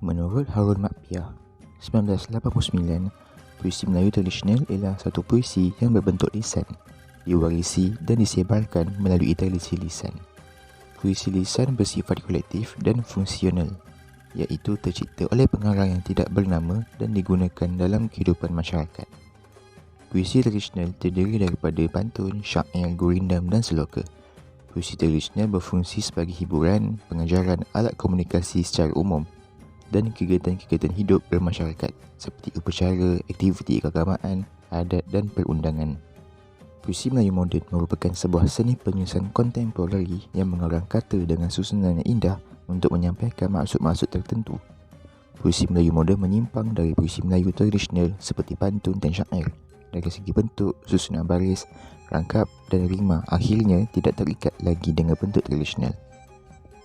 Menurut Harun Makpiah, 1989, puisi Melayu tradisional ialah satu puisi yang berbentuk lisan, diwarisi dan disebarkan melalui tradisi lisan. Puisi lisan bersifat kolektif dan fungsional, iaitu tercipta oleh pengarang yang tidak bernama dan digunakan dalam kehidupan masyarakat. Puisi tradisional terdiri daripada pantun, syair, gurindam dan seloka. Puisi tradisional berfungsi sebagai hiburan, pengajaran, alat komunikasi secara umum dan kegiatan-kegiatan hidup bermasyarakat seperti upacara, aktiviti keagamaan, adat dan perundangan. Puisi Melayu moden merupakan sebuah seni penyusunan kontemporari yang mengarang kata dengan susunan yang indah untuk menyampaikan maksud-maksud tertentu. Puisi Melayu moden menyimpang dari puisi Melayu tradisional seperti pantun dan syair. Dari segi bentuk, susunan baris, rangkap dan rima akhirnya tidak terikat lagi dengan bentuk tradisional.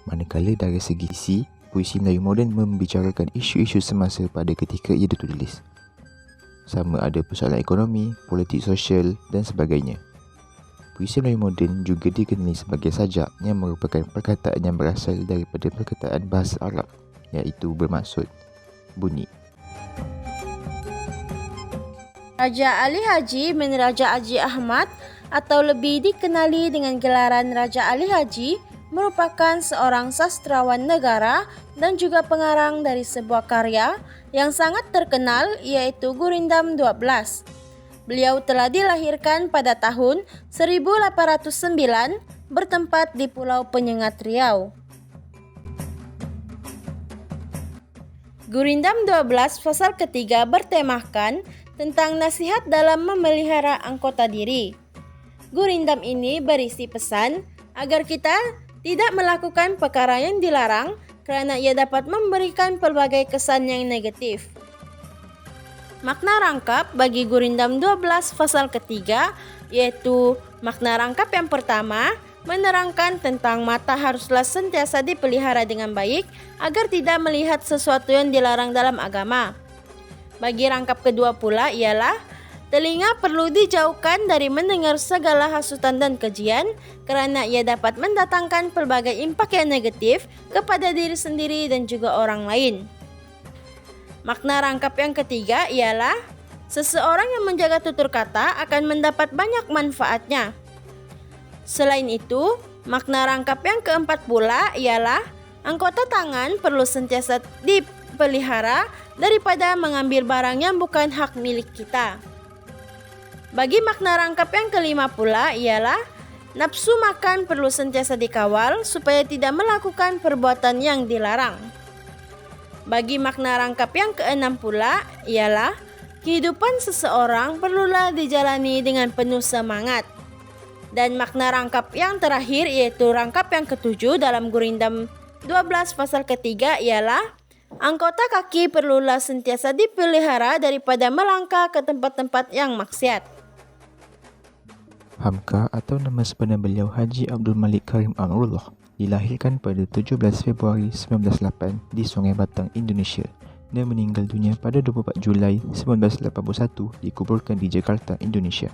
Manakala dari segi isi, puisi Melayu moden membicarakan isu-isu semasa pada ketika ia ditulis. Sama ada persoalan ekonomi, politik sosial dan sebagainya. Puisi Melayu moden juga dikenali sebagai sajak yang merupakan perkataan yang berasal daripada perkataan bahasa Arab, iaitu bermaksud bunyi. Raja Ali Haji bin Raja Haji Ahmad atau lebih dikenali dengan gelaran Raja Ali Haji merupakan seorang sastrawan negara dan juga pengarang dari sebuah karya yang sangat terkenal yaitu Gurindam 12. Beliau telah dilahirkan pada tahun 1809 bertempat di Pulau Penyengat Riau. Gurindam 12 pasal ketiga bertemakan tentang nasihat dalam memelihara anggota diri. Gurindam ini berisi pesan agar kita tidak melakukan perkara yang dilarang kerana ia dapat memberikan pelbagai kesan yang negatif. Makna rangkap bagi Gurindam 12 pasal ketiga iaitu makna rangkap yang pertama menerangkan tentang mata haruslah sentiasa dipelihara dengan baik agar tidak melihat sesuatu yang dilarang dalam agama. Bagi rangkap kedua pula ialah telinga perlu dijauhkan dari mendengar segala hasutan dan kejian kerana ia dapat mendatangkan pelbagai impak yang negatif kepada diri sendiri dan juga orang lain. Makna rangkap yang ketiga ialah seseorang yang menjaga tutur kata akan mendapat banyak manfaatnya. Selain itu, makna rangkap yang keempat pula ialah anggota tangan perlu sentiasa dipelihara daripada mengambil barang yang bukan hak milik kita. Bagi makna rangkap yang kelima pula ialah nafsu makan perlu sentiasa dikawal supaya tidak melakukan perbuatan yang dilarang. Bagi makna rangkap yang keenam pula ialah kehidupan seseorang perlulah dijalani dengan penuh semangat. Dan makna rangkap yang terakhir yaitu rangkap yang ketujuh dalam Gurindam 12 pasal ketiga ialah anggota kaki perlulah sentiasa dipelihara daripada melangkah ke tempat-tempat yang maksiat. Hamka atau nama sebenar beliau Haji Abdul Malik Karim Amrullah dilahirkan pada 17 Februari 1908 di Sungai Batang, Indonesia dan meninggal dunia pada 24 Julai 1981 dikuburkan di Jakarta, Indonesia.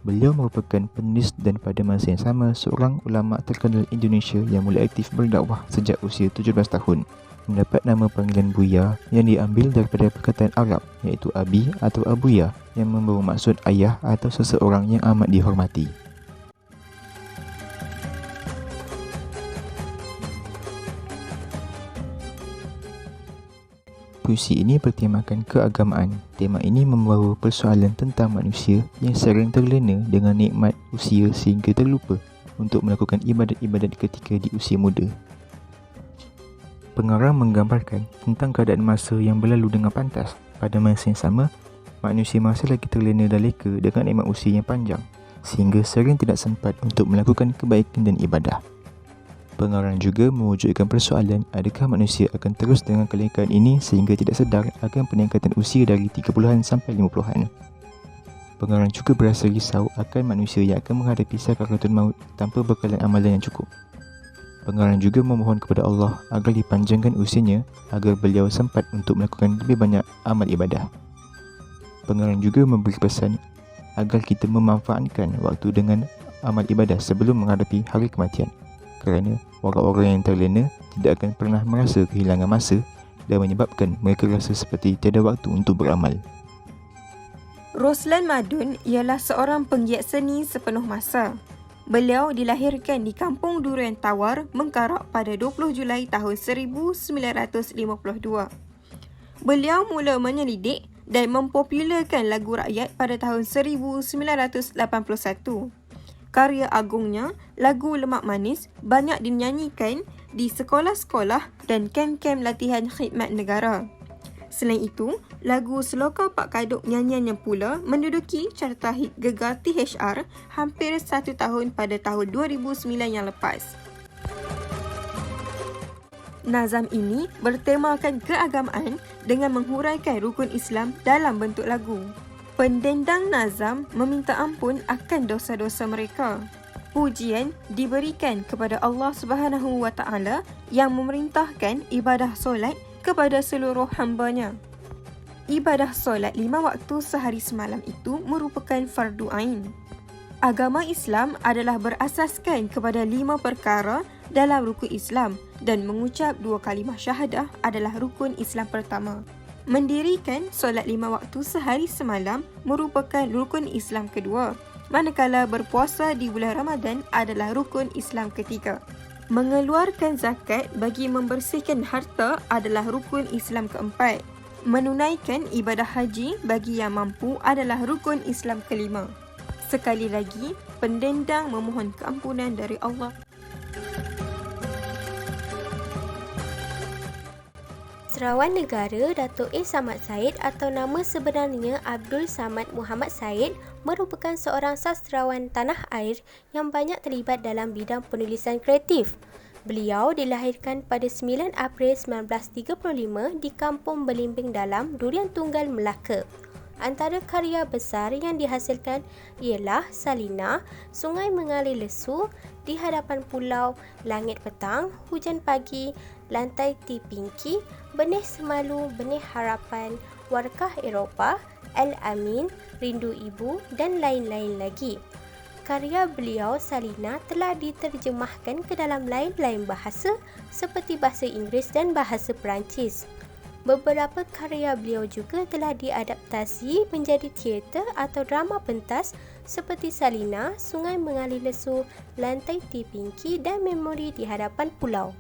Beliau merupakan penulis dan pada masa yang sama seorang ulama terkenal Indonesia yang mula aktif berdakwah sejak usia 17 tahun. Mendapat nama panggilan Buya yang diambil daripada perkataan Arab iaitu Abi atau Abuya yang membawa maksud ayah atau seseorang yang amat dihormati. Puisi ini bertemakan keagamaan. Tema ini membawa persoalan tentang manusia yang sering terlena dengan nikmat usia sehingga terlupa untuk melakukan ibadat-ibadat ketika di usia muda. Pengarang menggambarkan tentang keadaan masa yang berlalu dengan pantas. Pada masa yang sama, manusia masih lagi terlena dan leka dengan nikmat usia yang panjang sehingga sering tidak sempat untuk melakukan kebaikan dan ibadah. Pengarang juga mewujudkan persoalan adakah manusia akan terus dengan kelekaan ini sehingga tidak sedar akan peningkatan usia dari 30-an sampai 50-an. Pengarang juga berasa risau akan manusia yang akan menghadapi sakaratul maut tanpa bekalan amalan yang cukup. Pengarang juga memohon kepada Allah agar dipanjangkan usianya agar beliau sempat untuk melakukan lebih banyak amal ibadah. Pengarang juga memberi pesan agar kita memanfaatkan waktu dengan amal ibadah sebelum menghadapi hari kematian kerana orang-orang yang terlena tidak akan pernah merasa kehilangan masa dan menyebabkan mereka rasa seperti tiada waktu untuk beramal. Roslan Madun ialah seorang penggiat seni sepenuh masa. Beliau dilahirkan di Kampung Durian Tawar, Mengkarak pada 20 Julai tahun 1952. Beliau mula menyelidik dan mempopularkan lagu rakyat pada tahun 1981. Karya agungnya, lagu Lemak Manis, banyak dinyanyikan di sekolah-sekolah dan kem-kem latihan khidmat negara. Selain itu, lagu Seloka Pak Kaduk nyanyiannya pula menduduki carta hit gegar THR hampir 1 tahun pada tahun 2009 yang lepas. Nazam ini bertemakan keagamaan dengan menghuraikan rukun Islam dalam bentuk lagu. Pendendang nazam meminta ampun akan dosa-dosa mereka. Pujian diberikan kepada Allah Subhanahu wa Ta'ala yang memerintahkan ibadah solat kepada seluruh hamba-Nya. Ibadah solat 5 waktu sehari semalam itu merupakan fardu ain. Agama Islam adalah berasaskan kepada 5 perkara dalam rukun Islam dan mengucap 2 kalimah syahadah adalah rukun Islam pertama. Mendirikan solat 5 waktu sehari semalam merupakan rukun Islam kedua, manakala berpuasa di bulan Ramadan adalah rukun Islam ketiga. Mengeluarkan zakat bagi membersihkan harta adalah rukun Islam keempat. Menunaikan ibadah haji bagi yang mampu adalah rukun Islam kelima. Sekali lagi, pendendang memohon keampunan dari Allah. Sastrawan Negara Dato' A. Samad Said atau nama sebenarnya Abdul Samad Muhammad Said merupakan seorang sastrawan tanah air yang banyak terlibat dalam bidang penulisan kreatif. Beliau dilahirkan pada 9 April 1935 di Kampung Belimbing Dalam, Durian Tunggal, Melaka. Antara karya besar yang dihasilkan ialah Salina, Sungai Mengalir Lesu, Di Hadapan Pulau, Langit Petang, Hujan Pagi, Lantai Ti Pinky, Benih Semalu, Benih Harapan, Warkah Eropah, Al-Amin, Rindu Ibu dan lain-lain lagi. Karya beliau Salina telah diterjemahkan ke dalam lain-lain bahasa seperti bahasa Inggeris dan bahasa Perancis. Beberapa karya beliau juga telah diadaptasi menjadi teater atau drama pentas seperti Salina, Sungai Mengalir Lesu, Lantai Ti Pinky dan Memori di Hadapan Pulau.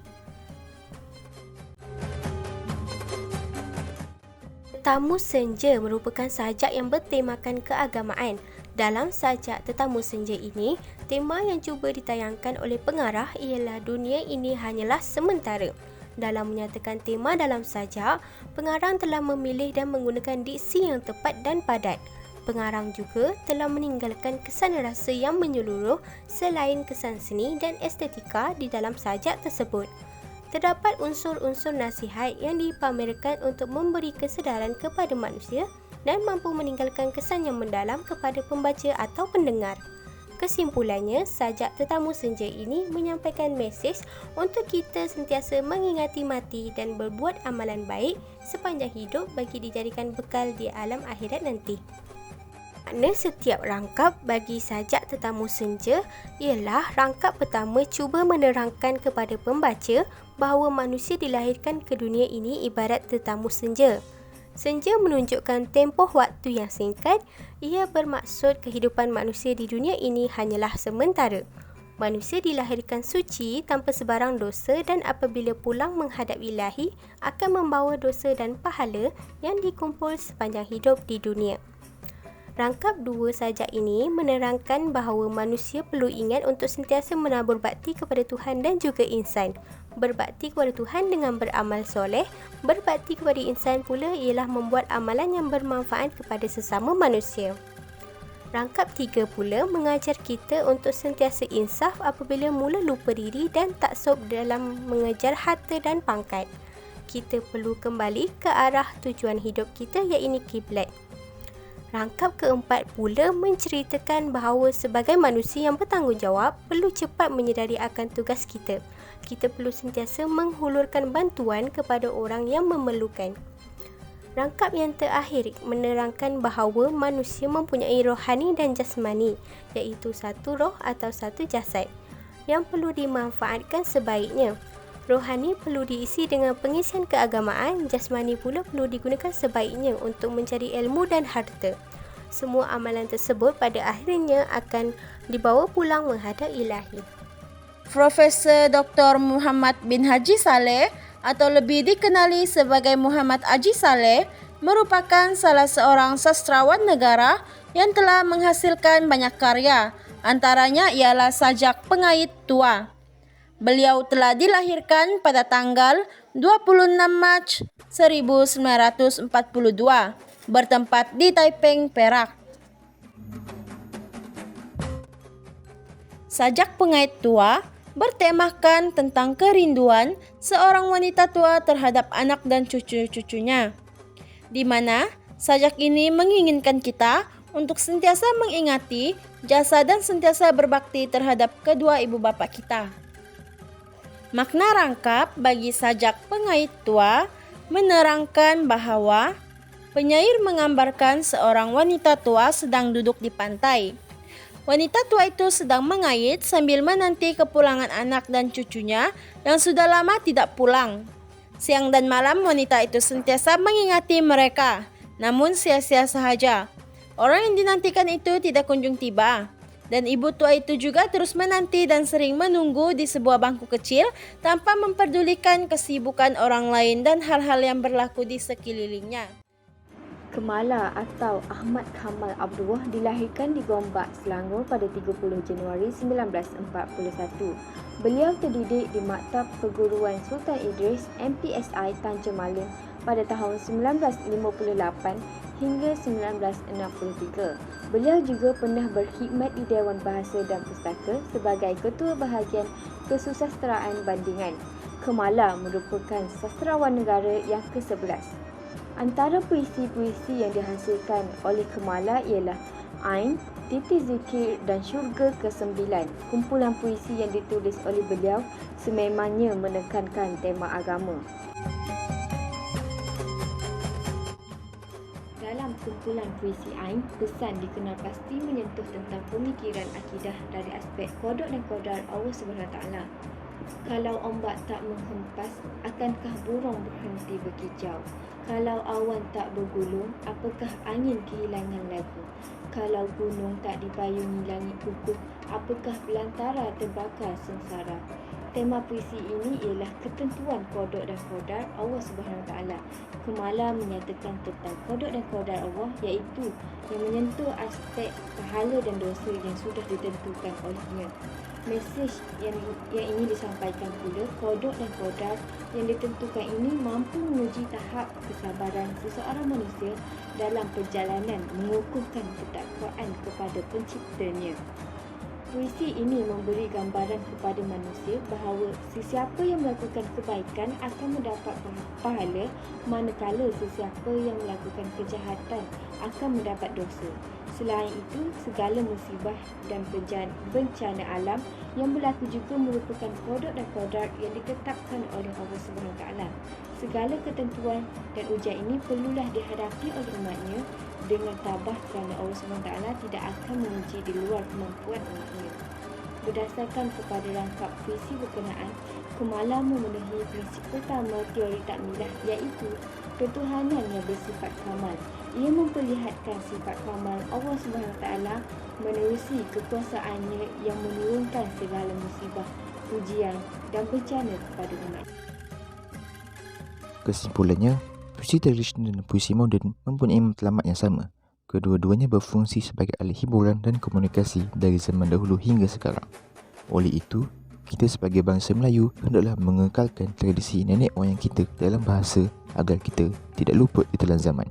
Tetamu Senja merupakan sajak yang bertemakan keagamaan. Dalam sajak Tetamu Senja ini, tema yang cuba ditayangkan oleh pengarah ialah dunia ini hanyalah sementara. Dalam menyatakan tema dalam sajak, pengarang telah memilih dan menggunakan diksi yang tepat dan padat. Pengarang juga telah meninggalkan kesan rasa yang menyeluruh selain kesan seni dan estetika di dalam sajak tersebut. Terdapat unsur-unsur nasihat yang dipamerkan untuk memberi kesedaran kepada manusia dan mampu meninggalkan kesan yang mendalam kepada pembaca atau pendengar. Kesimpulannya, sajak Tetamu Senja ini menyampaikan mesej untuk kita sentiasa mengingati mati dan berbuat amalan baik sepanjang hidup bagi dijadikan bekal di alam akhirat nanti. Makna setiap rangkap bagi sajak Tetamu Senja ialah rangkap pertama cuba menerangkan kepada pembaca bahawa manusia dilahirkan ke dunia ini ibarat tetamu senja. Senja menunjukkan tempoh waktu yang singkat. Ia bermaksud kehidupan manusia di dunia ini hanyalah sementara. Manusia dilahirkan suci tanpa sebarang dosa dan apabila pulang menghadap Ilahi akan membawa dosa dan pahala yang dikumpul sepanjang hidup di dunia. Rangkap 2 sajak ini menerangkan bahawa manusia perlu ingat untuk sentiasa menabur bakti kepada Tuhan dan juga insan. Berbakti kepada Tuhan dengan beramal soleh, berbakti kepada insan pula ialah membuat amalan yang bermanfaat kepada sesama manusia. Rangkap 3 pula mengajar kita untuk sentiasa insaf apabila mula lupa diri dan taksub dalam mengejar harta dan pangkat. Kita perlu kembali ke arah tujuan hidup kita iaitu kiblat. Rangkap keempat pula menceritakan bahawa sebagai manusia yang bertanggungjawab perlu cepat menyedari akan tugas kita. Kita perlu sentiasa menghulurkan bantuan kepada orang yang memerlukan. Rangkap yang terakhir menerangkan bahawa manusia mempunyai rohani dan jasmani, iaitu satu roh atau satu jasad, yang perlu dimanfaatkan sebaiknya. Rohani perlu diisi dengan pengisian keagamaan, jasmani pula perlu digunakan sebaiknya untuk mencari ilmu dan harta. Semua amalan tersebut pada akhirnya akan dibawa pulang menghadap Ilahi. Profesor Dr. Muhammad bin Haji Saleh atau lebih dikenali sebagai Muhammad Haji Saleh merupakan salah seorang sastrawan negara yang telah menghasilkan banyak karya, antaranya ialah Sajak Pengait Tua. Beliau telah dilahirkan pada tanggal 26 Mac 1942, bertempat di Taiping, Perak. Sajak Pengait Tua bertemakan tentang kerinduan seorang wanita tua terhadap anak dan cucu-cucunya, di mana sajak ini menginginkan kita untuk sentiasa mengingati jasa dan sentiasa berbakti terhadap kedua ibu bapa kita. Makna rangkap bagi Sajak Pengait Tua menerangkan bahawa penyair menggambarkan seorang wanita tua sedang duduk di pantai. Wanita tua itu sedang mengait sambil menanti kepulangan anak dan cucunya yang sudah lama tidak pulang. Siang dan malam wanita itu sentiasa mengingati mereka, namun sia-sia sahaja. Orang yang dinantikan itu tidak kunjung tiba. Dan ibu tua itu juga terus menanti dan sering menunggu di sebuah bangku kecil tanpa memperdulikan kesibukan orang lain dan hal-hal yang berlaku di sekelilingnya. Kemala atau Ahmad Kamal Abdullah dilahirkan di Gombak, Selangor pada 30 Januari 1941. Beliau terdidik di Maktab Perguruan Sultan Idris MPSI Tanjung Malim pada tahun 1958 hingga 1963. Beliau juga pernah berkhidmat di Dewan Bahasa dan Pustaka sebagai Ketua Bahagian Kesusasteraan Bandingan. Kemala merupakan sastrawan negara yang ke-11. Antara puisi-puisi yang dihasilkan oleh Kemala ialah Ain, Titi Zikir dan Syurga ke-9. Kumpulan puisi yang ditulis oleh beliau sememangnya menekankan tema agama. Dalam kumpulan puisi Ain, pesan dikenal pasti menyentuh tentang pemikiran akidah dari aspek qada dan qadar Allah SWT. Kalau ombak tak menghempas, akankah burung berhenti berkicau? Kalau awan tak bergulung, apakah angin kehilangan lagu? Kalau gunung tak dipayungi langit kukuh, apakah belantara terbakar sengsara? Tema puisi ini ialah ketentuan qada dan qadar Allah SWT. Kemala menyatakan tentang qada dan qadar Allah iaitu yang menyentuh aspek pahala dan dosa yang sudah ditentukan olehnya. Mesej yang ingin disampaikan pula, qada dan qadar yang ditentukan ini mampu menguji tahap kesabaran seseorang manusia dalam perjalanan mengukuhkan ketakwaan kepada penciptanya. Puisi ini memberi gambaran kepada manusia bahawa sesiapa yang melakukan kebaikan akan mendapat pahala, manakala sesiapa yang melakukan kejahatan akan mendapat dosa. Selain itu, segala musibah dan bencana alam yang berlaku juga merupakan qada dan qadar yang ditetapkan oleh Allah SWT. Segala ketentuan dan ujian ini perlulah dihadapi oleh umatnya dengan tabah kerana Allah SWT tidak akan menguji di luar kemampuan umatnya. Berdasarkan kepada rangkap puisi berkenaan, Kemala memenuhi prinsip pertama teori takmilah iaitu ketuhanan yang bersifat kamal. Ia memperlihatkan sifat kamal Allah SWT menerusi kekuasaannya yang menurunkan segala musibah, ujian dan bencana kepada umat. Kesimpulannya, puisi tradisional dan puisi moden mempunyai matlamat yang sama. Kedua-duanya berfungsi sebagai alat hiburan dan komunikasi dari zaman dahulu hingga sekarang. Oleh itu, kita sebagai bangsa Melayu hendaklah mengekalkan tradisi nenek moyang kita dalam bahasa agar kita tidak luput di telan zaman.